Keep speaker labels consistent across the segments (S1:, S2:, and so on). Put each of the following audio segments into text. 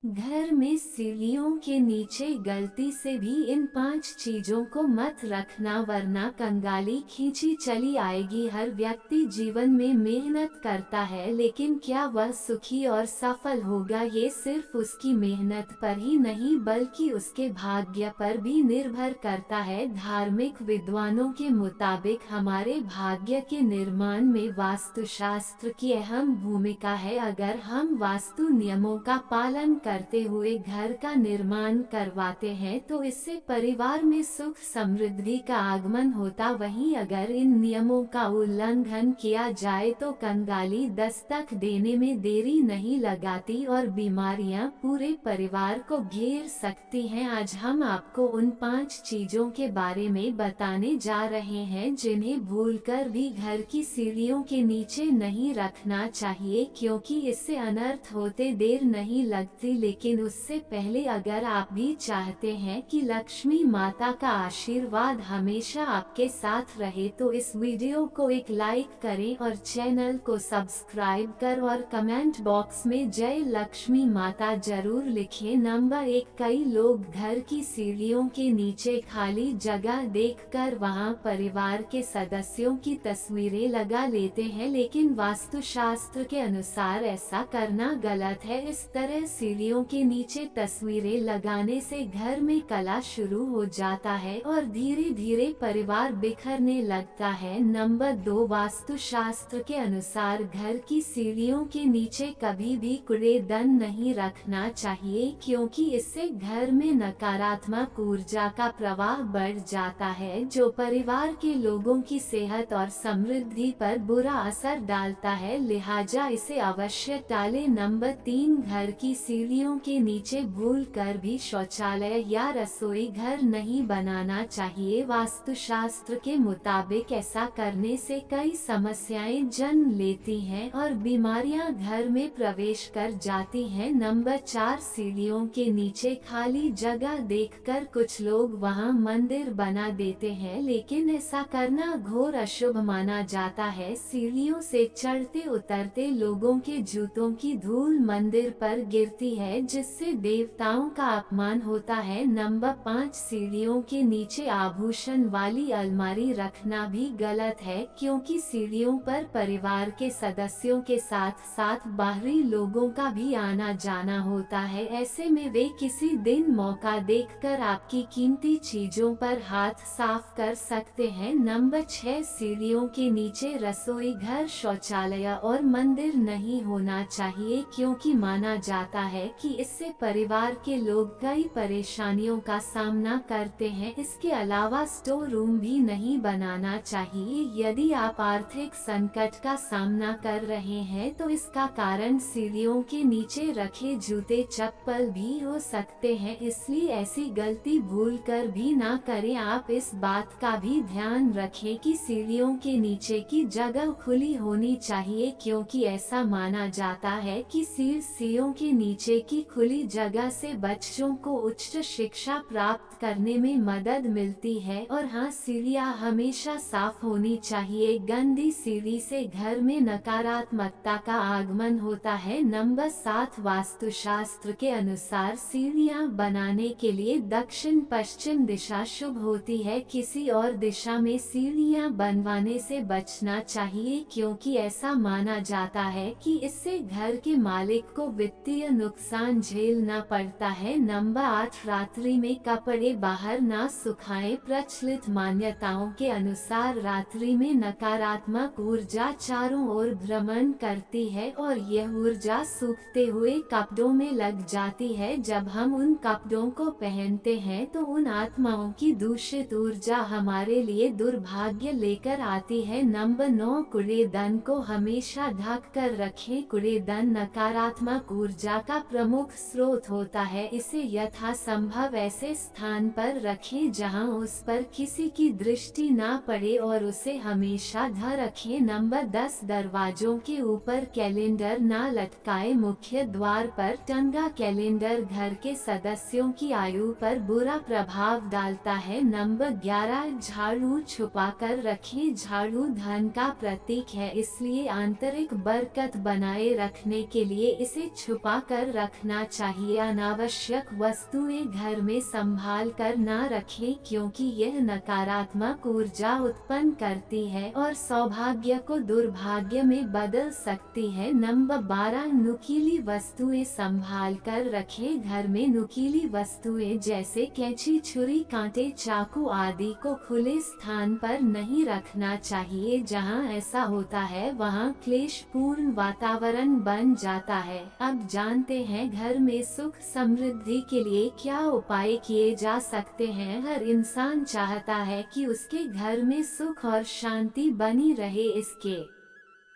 S1: घर में सीढ़ियों के नीचे गलती से भी इन 5 चीजों को मत रखना, वरना कंगाली खींची चली आएगी। हर व्यक्ति जीवन में मेहनत करता है, लेकिन क्या वह सुखी और सफल होगा, ये सिर्फ उसकी मेहनत पर ही नहीं बल्कि उसके भाग्य पर भी निर्भर करता है। धार्मिक विद्वानों के मुताबिक हमारे भाग्य के निर्माण में वास्तुशास्त्र की अहम भूमिका है। अगर हम वास्तु नियमों का पालन करते हुए घर का निर्माण करवाते हैं तो इससे परिवार में सुख समृद्धि का आगमन होता। वहीं अगर इन नियमों का उल्लंघन किया जाए तो कंगाली दस्तक देने में देरी नहीं लगाती और बीमारियां पूरे परिवार को घेर सकती हैं। आज हम आपको उन 5 चीजों के बारे में बताने जा रहे हैं जिन्हें भूलकर भी घर की सीढ़ियों के नीचे नहीं रखना चाहिए, क्योंकि इससे अनर्थ होते देर नहीं लगती। लेकिन उससे पहले अगर आप भी चाहते हैं कि लक्ष्मी माता का आशीर्वाद हमेशा आपके साथ रहे तो इस वीडियो को एक लाइक करें और चैनल को सब्सक्राइब कर और कमेंट बॉक्स में जय लक्ष्मी माता जरूर लिखें। नंबर 1, कई लोग घर की सीढ़ियों के नीचे खाली जगह देखकर वहां परिवार के सदस्यों की तस्वीरें लगा लेते हैं, लेकिन वास्तुशास्त्र के अनुसार ऐसा करना गलत है। इस तरह सीढ़ियों के नीचे तस्वीरें लगाने से घर में कलह शुरू हो जाता है और धीरे धीरे परिवार बिखरने लगता है। नंबर 2, वास्तुशास्त्र के अनुसार घर की सीढ़ियों के नीचे कभी भी कूड़ेदान नहीं रखना चाहिए, क्योंकि इससे घर में नकारात्मक ऊर्जा का प्रवाह बढ़ जाता है जो परिवार के लोगों की सेहत और समृद्धि पर बुरा असर डालता है, लिहाजा इसे अवश्य टालें। नंबर 3, घर की सीढ़ियों के नीचे भूलकर भी शौचालय या रसोई घर नहीं बनाना चाहिए। वास्तुशास्त्र के मुताबिक ऐसा करने से कई समस्याएं जन्म लेती हैं और बीमारियां घर में प्रवेश कर जाती हैं। नंबर 4, सीढ़ियों के नीचे खाली जगह देखकर कुछ लोग वहां मंदिर बना देते हैं, लेकिन ऐसा करना घोर अशुभ माना जाता है। सीढ़ियों से चढ़ते उतरते लोगों के जूतों की धूल मंदिर पर गिरती है, जिससे देवताओं का अपमान होता है। नंबर 5, सीढ़ियों के नीचे आभूषण वाली अलमारी रखना भी गलत है, क्योंकि सीढ़ियों पर परिवार के सदस्यों के साथ साथ बाहरी लोगों का भी आना जाना होता है। ऐसे में वे किसी दिन मौका देखकर आपकी कीमती चीजों पर हाथ साफ कर सकते हैं। नंबर 6, सीढ़ियों के नीचे रसोई घर, शौचालय और मंदिर नहीं होना चाहिए, क्योंकि माना जाता है कि इससे परिवार के लोग कई परेशानियों का सामना करते हैं। इसके अलावा स्टोर रूम भी नहीं बनाना चाहिए। यदि आप आर्थिक संकट का सामना कर रहे हैं तो इसका कारण सीढ़ियों के नीचे रखे जूते चप्पल भी हो सकते हैं, इसलिए ऐसी गलती भूलकर भी ना करें। आप इस बात का भी ध्यान रखें कि सीढ़ियों के नीचे की जगह खुली होनी चाहिए, क्योंकि ऐसा माना जाता है कि सीढ़ियों के नीचे की खुली जगह से बच्चों को उच्च शिक्षा प्राप्त करने में मदद मिलती है। और हाँ, सीढ़ियाँ हमेशा साफ होनी चाहिए। गंदी सीढ़ी से घर में नकारात्मकता का आगमन होता है। नंबर 7, वास्तुशास्त्र के अनुसार सीढ़ियाँ बनाने के लिए दक्षिण पश्चिम दिशा शुभ होती है। किसी और दिशा में सीढ़ियाँ बनवाने से बचना चाहिए, क्योंकि ऐसा माना जाता है कि इससे घर के मालिक को वित्तीय नुकसान झेलना पड़ता है। नंबर 8, रात्रि में कपड़े बाहर ना सुखाएं। प्रचलित मान्यताओं के अनुसार रात्रि में नकारात्मक ऊर्जा चारों ओर भ्रमण करती है और यह ऊर्जा सूखते हुए कपड़ों में लग जाती है। जब हम उन कपड़ों को पहनते हैं तो उन आत्माओं की दूषित ऊर्जा हमारे लिए दुर्भाग्य लेकर आती है। नंबर 9, कूड़ेदान को हमेशा ढक कर रखें। कूड़ेदान नकारात्मक ऊर्जा का प्रमुख स्रोत होता है। इसे यथासंभव ऐसे स्थान पर रखें जहां उस पर किसी की दृष्टि ना पड़े और उसे हमेशा ढक रखें। नंबर 10, दरवाजों के ऊपर कैलेंडर ना लटकाएं। मुख्य द्वार पर टंगा कैलेंडर घर के सदस्यों की आयु पर बुरा प्रभाव डालता है। नंबर 11, झाड़ू छुपा कर रखें। झाड़ू धन का प्रतीक है, इसलिए आंतरिक बरकत बनाए रखने के लिए इसे छुपा कर रखना रखना चाहिए। अनावश्यक वस्तुएं घर में संभाल कर न रखें, क्योंकि यह नकारात्मक ऊर्जा उत्पन्न करती है और सौभाग्य को दुर्भाग्य में बदल सकती है। नंबर 12, नुकीली वस्तुएं संभाल कर रखें। घर में नुकीली वस्तुएं जैसे कैंची, छुरी, कांटे, चाकू आदि को खुले स्थान पर नहीं रखना चाहिए। जहां ऐसा होता है वहां क्लेशपूर्ण वातावरण बन जाता है। अब जानते हैं घर में सुख समृद्धि के लिए क्या उपाय किए जा सकते हैं। हर इंसान चाहता है कि उसके घर में सुख और शांति बनी रहे। इसके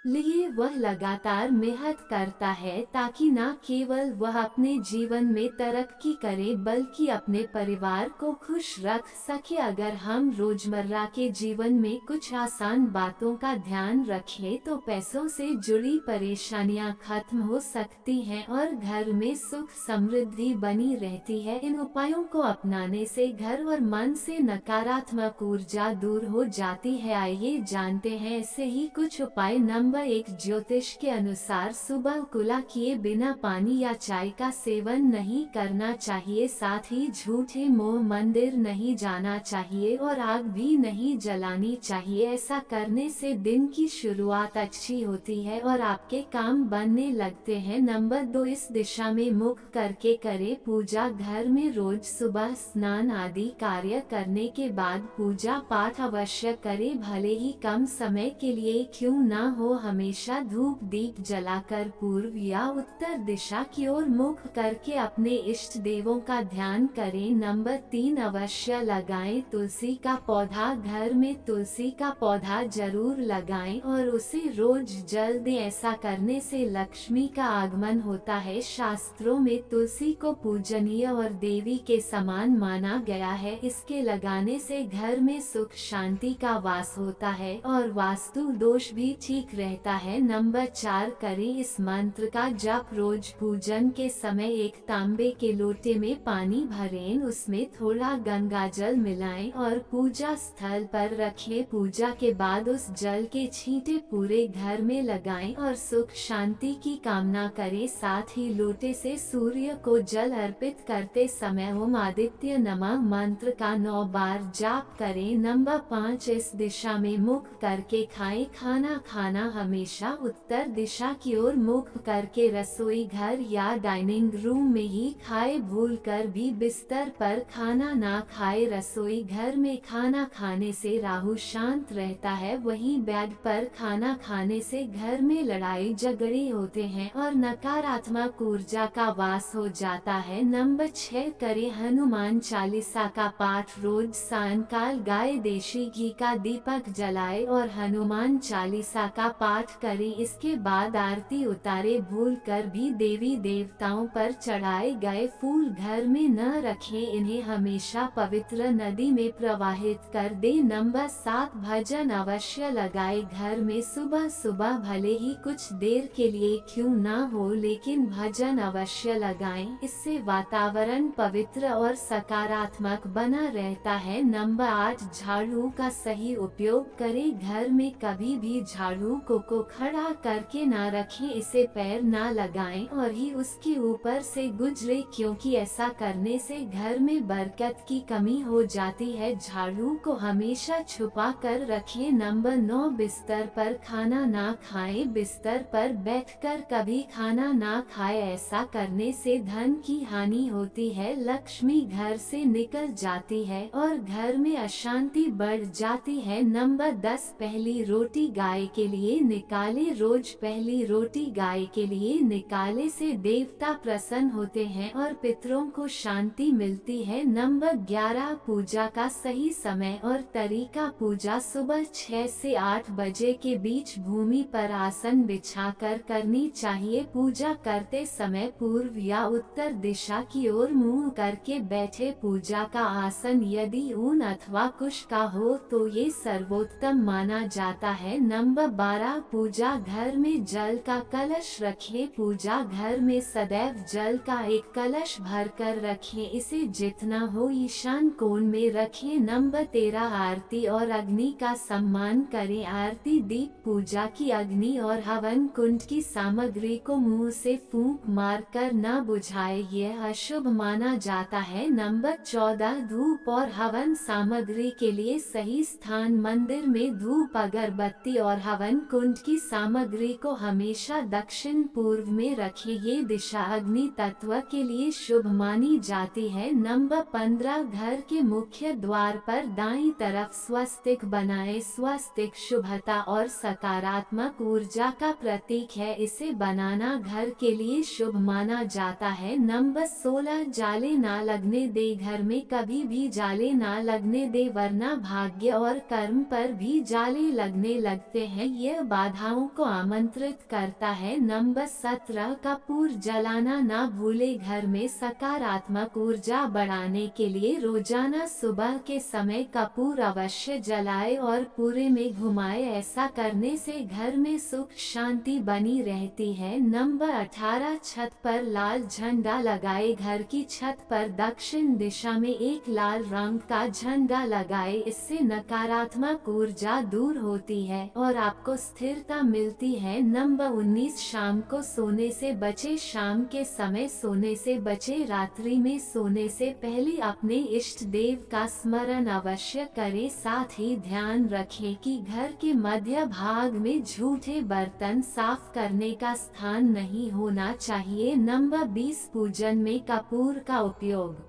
S1: लिए वह लगातार मेहनत करता है ताकि न केवल वह अपने जीवन में तरक्की करे बल्कि अपने परिवार को खुश रख सके। अगर हम रोजमर्रा के जीवन में कुछ आसान बातों का ध्यान रखें तो पैसों से जुड़ी परेशानियां खत्म हो सकती हैं और घर में सुख समृद्धि बनी रहती है। इन उपायों को अपनाने से घर और मन से नकारात्मक ऊर्जा दूर हो जाती है। आइए जानते हैं ऐसे ही कुछ उपाय। नंबर 1, ज्योतिष के अनुसार सुबह कुला किए बिना पानी या चाय का सेवन नहीं करना चाहिए। साथ ही झूठे मोह मंदिर नहीं जाना चाहिए और आग भी नहीं जलानी चाहिए। ऐसा करने से दिन की शुरुआत अच्छी होती है और आपके काम बनने लगते हैं। नंबर 2, इस दिशा में मुख करके करें पूजा। घर में रोज सुबह स्नान आदि कार्य करने के बाद पूजा पाठ अवश्य करें, भले ही कम समय के लिए क्यों न हो। हमेशा धूप दीप जलाकर पूर्व या उत्तर दिशा की ओर मुख करके अपने इष्ट देवों का ध्यान करें। नंबर 3, अवश्य लगाएं तुलसी का पौधा। घर में तुलसी का पौधा जरूर लगाएं और उसे रोज जल दें। ऐसा करने से लक्ष्मी का आगमन होता है। शास्त्रों में तुलसी को पूजनीय और देवी के समान माना गया है। इसके लगाने से घर में सुख शांति का वास होता है और वास्तु दोष भी ठीक रहता है। नंबर 4, करें इस मंत्र का जप रोज पूजन के समय। एक तांबे के लोटे में पानी भरें, उसमें थोड़ा गंगा जल मिलाएं और पूजा स्थल पर रखें। पूजा के बाद उस जल के छींटे पूरे घर में लगाएं और सुख शांति की कामना करें। साथ ही लोटे से सूर्य को जल अर्पित करते समय ओम आदित्य नमः मंत्र का 9 बार जाप करें। नंबर 5, इस दिशा में मुख करके खाएं। खाना खाना हमेशा उत्तर दिशा की ओर मुख करके रसोई घर या डाइनिंग रूम में ही खाए। भूलकर भी बिस्तर पर खाना ना खाए। रसोई घर में खाना खाने से राहु शांत रहता है, वहीं बेड पर खाना खाने से घर में लड़ाई झगड़े होते हैं और नकारात्मक ऊर्जा का वास हो जाता है। नंबर 6, करें हनुमान चालीसा का पाठ रोज सायंकाल। गाय देशी घी का दीपक जलाए और हनुमान चालीसा का पाठ करें। इसके बाद आरती उतारे। भूलकर भी देवी देवताओं पर चढ़ाए गए फूल घर में न रखें, इन्हें हमेशा पवित्र नदी में प्रवाहित कर दे। नंबर 7, भजन अवश्य लगाए। घर में सुबह सुबह भले ही कुछ देर के लिए क्यों न हो, लेकिन भजन अवश्य लगाएं। इससे वातावरण पवित्र और सकारात्मक बना रहता है। नंबर 8, झाड़ू का सही उपयोग करें। घर में कभी भी झाड़ू को खड़ा करके ना रखें, इसे पैर ना लगाएं और ही उसके ऊपर से गुजरे, क्योंकि ऐसा करने से घर में बरकत की कमी हो जाती है। झाड़ू को हमेशा छुपा कर रखें। नंबर 9, बिस्तर पर खाना ना खाएं। बिस्तर पर बैठकर कभी खाना ना खाएं, ऐसा करने से धन की हानि होती है, लक्ष्मी घर से निकल जाती है और घर में अशांति बढ़ जाती है। नंबर 10, पहली रोटी गाय के लिए निकाले। रोज पहली रोटी गाय के लिए निकाले से देवता प्रसन्न होते हैं और पितरों को शांति मिलती है। नंबर 11, पूजा का सही समय और तरीका। पूजा सुबह 6 से 8 बजे के बीच भूमि पर आसन बिछाकर करनी चाहिए। पूजा करते समय पूर्व या उत्तर दिशा की ओर मुंह करके बैठे। पूजा का आसन यदि ऊन अथवा कुश का हो तो ये सर्वोत्तम माना जाता है। नंबर 12, 12 पूजा घर में जल का कलश रखें। पूजा घर में सदैव जल का एक कलश भरकर रखें। इसे जितना हो ईशान कोण में रखें। नंबर 13 आरती और अग्नि का सम्मान करें। आरती दीप पूजा की अग्नि और हवन कुंड की सामग्री को मुंह से फूंक मारकर न बुझाए, यह अशुभ माना जाता है। नंबर 14 धूप और हवन सामग्री के लिए सही स्थान मंदिर में धूप अगरबत्ती और हवन कुंड की सामग्री को हमेशा दक्षिण पूर्व में रखें। ये दिशा अग्नि तत्व के लिए शुभ मानी जाती है। नंबर 15 घर के मुख्य द्वार पर दाईं तरफ स्वस्तिक बनाएं। स्वस्तिक शुभता और सकारात्मक ऊर्जा का प्रतीक है, इसे बनाना घर के लिए शुभ माना जाता है। नंबर 16 जाले ना लगने दे। घर में कभी भी जाले ना लगने दे, वरना भाग्य और कर्म पर भी जाले लगने लगते हैं। यह बाधाओं को आमंत्रित करता है। नंबर 17 कपूर जलाना ना भूले। घर में सकारात्मक ऊर्जा बढ़ाने के लिए रोजाना सुबह के समय कपूर अवश्य जलाए और पूरे में घुमाए। ऐसा करने से घर में सुख शांति बनी रहती है। नंबर 18 छत पर लाल झंडा लगाए। घर की छत पर दक्षिण दिशा में एक लाल रंग का झंडा लगाए। इससे नकारात्मक ऊर्जा दूर होती है और आपको स्थिरता मिलती है। नंबर 19 शाम को सोने से बचे। शाम के समय सोने से बचे। रात्रि में सोने से पहले अपने इष्ट देव का स्मरण अवश्य करें। साथ ही ध्यान रखें कि घर के मध्य भाग में झूठे बर्तन साफ करने का स्थान नहीं होना चाहिए। नंबर 20 पूजन में कपूर का उपयोग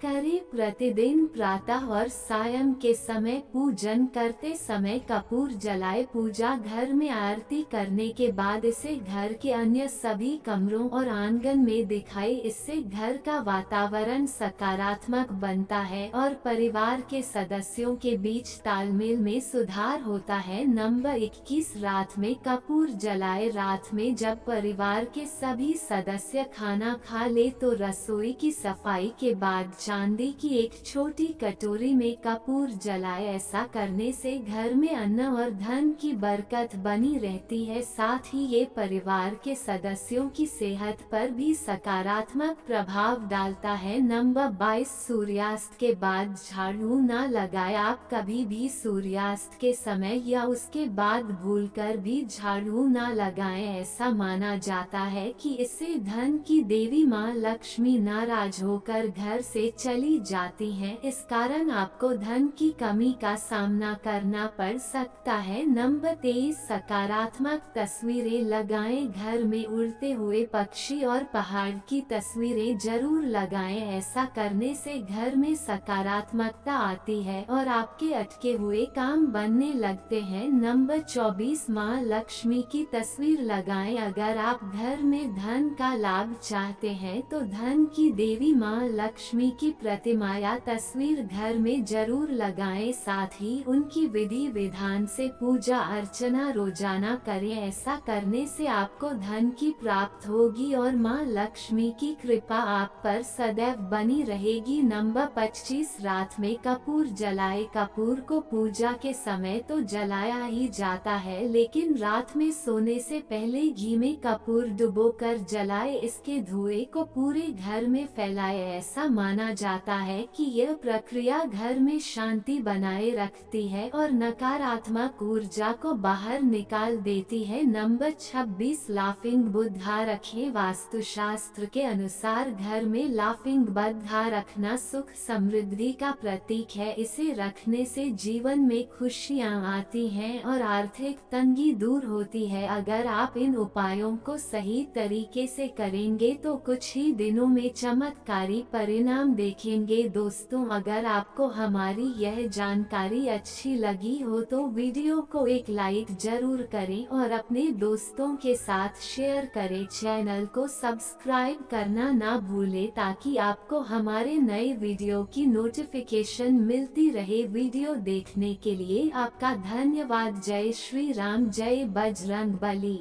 S1: करें। प्रतिदिन प्रातः और सायं के समय पूजन करते समय कपूर जलाए। पूजा घर में आरती करने के बाद इसे घर के अन्य सभी कमरों और आंगन में दिखाए। इससे घर का वातावरण सकारात्मक बनता है और परिवार के सदस्यों के बीच तालमेल में सुधार होता है। नंबर 21 रात में कपूर जलाए। रात में जब परिवार के सभी सदस्य खाना खा ले तो रसोई की सफाई के बाद चांदी की एक छोटी कटोरी में कपूर जलाए। ऐसा करने से घर में अन्न और धन की बरकत बनी रहती है। साथ ही ये परिवार के सदस्यों की सेहत पर भी सकारात्मक प्रभाव डालता है। नंबर 22 सूर्यास्त के बाद झाड़ू न लगाए। आप कभी भी सूर्यास्त के समय या उसके बाद भूलकर भी झाड़ू न लगाएं। ऐसा माना जाता है कि इससे धन की देवी मां लक्ष्मी नाराज होकर घर से चली जाती हैं। इस कारण आपको धन की कमी का सामना करना पड़ सकता है। नंबर 23 सकारात्मक तस्वीरें लगाएं। घर में उड़ते हुए पक्षी और पहाड़ की तस्वीरें जरूर लगाएं। ऐसा करने से घर में सकारात्मकता आती है और आपके अटके हुए काम बनने लगते हैं। नंबर 24 मां लक्ष्मी की तस्वीर लगाएं। अगर आप घर में धन का लाभ चाहते हैं तो धन की देवी मां लक्ष्मी की प्रतिमा या तस्वीर घर में जरूर लगाएं। साथ ही उनकी विधि विधान से पूजा अर्चना रोजाना करें। ऐसा करने से आपको धन की प्राप्ति होगी और मां लक्ष्मी की कृपा आप पर सदैव बनी रहेगी। नंबर 25 रात में कपूर जलाए। कपूर को पूजा के समय तो जलाया ही जाता है, लेकिन रात में सोने से पहले घी में कपूर डुबोकर जलाए। इसके धुएं को पूरे घर में फैलाए। ऐसा माना जाता है कि यह प्रक्रिया घर में शांति बनाए रखती है और नकारात्मक ऊर्जा को बाहर निकाल देती है। नंबर 26 लाफिंग बुद्धा रखें। वास्तुशास्त्र के अनुसार घर में लाफिंग बुद्धा रखना सुख समृद्धि का प्रतीक है। इसे रखने से जीवन में खुशियां आती हैं और आर्थिक तंगी दूर होती है। अगर आप इन उपायों को सही तरीके से करेंगे तो कुछ ही दिनों में चमत्कारी परिणाम देखेंगे। दोस्तों, अगर आपको हमारी यह जानकारी अच्छी लगी हो तो वीडियो को एक लाइक जरूर करें और अपने दोस्तों के साथ शेयर करें। चैनल को सब्सक्राइब करना ना भूलें ताकि आपको हमारे नए वीडियो की नोटिफिकेशन मिलती रहे। वीडियो देखने के लिए आपका धन्यवाद। जय श्री राम, जय बजरंग बली।